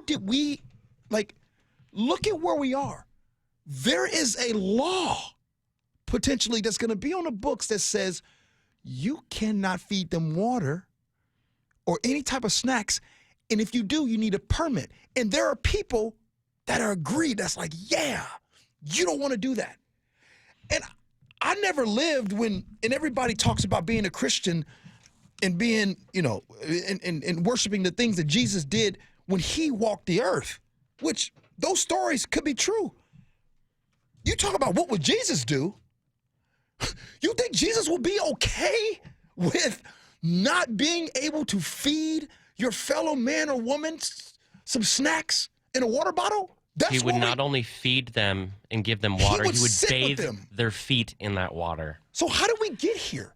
did we, like, look at where we are. There is a law potentially that's going to be on the books that says you cannot feed them water or any type of snacks. And if you do, you need a permit. And there are people that are agreed. That's like, yeah, you don't want to do that. And I never lived when, and everybody talks about being a Christian and being, you know, and worshiping the things that Jesus did when he walked the earth, which those stories could be true. You talk about what would Jesus do? You think Jesus will be okay with not being able to feed your fellow man or woman some snacks in a water bottle? He would not only feed them and give them water, he would bathe their feet in that water. So how did we get here?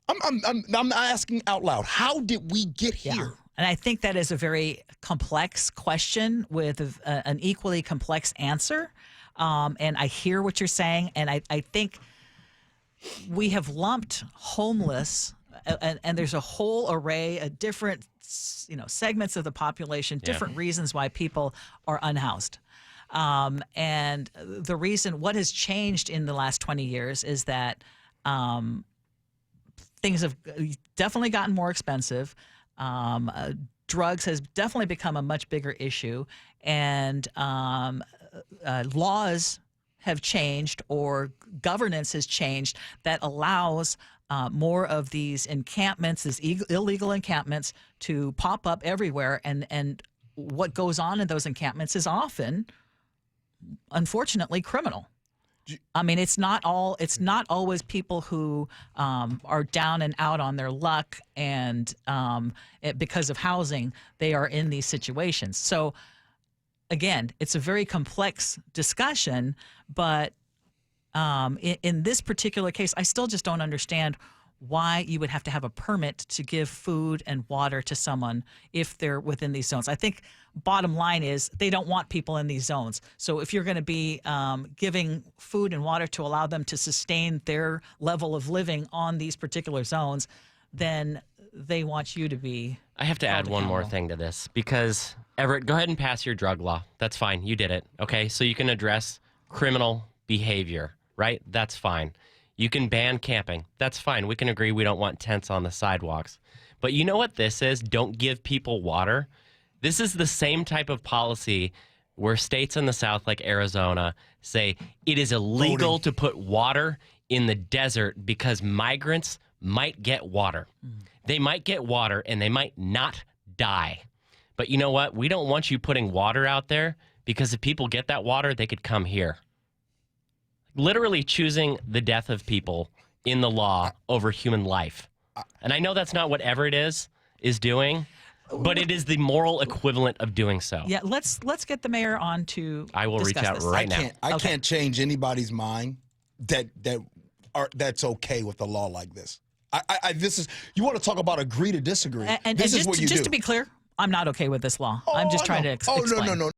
I'm asking out loud. How did we get here? Yeah. And I think that is a very complex question with an equally complex answer. And I hear what you're saying, and I think we have lumped homeless, and there's a whole array of different, segments of the population, different reasons why people are unhoused. And the reason, what has changed in the last 20 years is that things have definitely gotten more expensive. Drugs has definitely become a much bigger issue, and laws have changed, or governance has changed, that allows more of these encampments, these illegal encampments, to pop up everywhere. And what goes on in those encampments is often, unfortunately, criminal. I mean, it's not always people who are down and out on their luck, and because of housing, they are in these situations. So, again, it's a very complex discussion, but in this particular case, I still just don't understand why you would have to have a permit to give food and water to someone if they're within these zones. I think bottom line is they don't want people in these zones. So if you're going to be giving food and water to allow them to sustain their level of living on these particular zones, then they want you to be. I have to add one more thing to this, because Everett, go ahead and pass your drug law. That's fine. You did it. Okay. So you can address criminal behavior, right? That's fine. You can ban camping. That's fine. We can agree we don't want tents on the sidewalks. But you know what this is? Don't give people water. This is the same type of policy where states in the South, like Arizona, say it is illegal to put water in the desert because migrants might get water. They might get water and they might not die. But you know what? We don't want you putting water out there, because if people get that water, they could come here. Literally choosing the death of people in the law over human life. And I know that's not what Everett is doing, but it is the moral equivalent of doing so. Yeah, let's get the mayor on to I will reach out this. right now. I can't change anybody's mind that's okay with a law like this. This is, you want to talk about agree to disagree. And this is just, what you do. Just to be clear, I'm not okay with this law. I'm just trying to explain. Oh, no.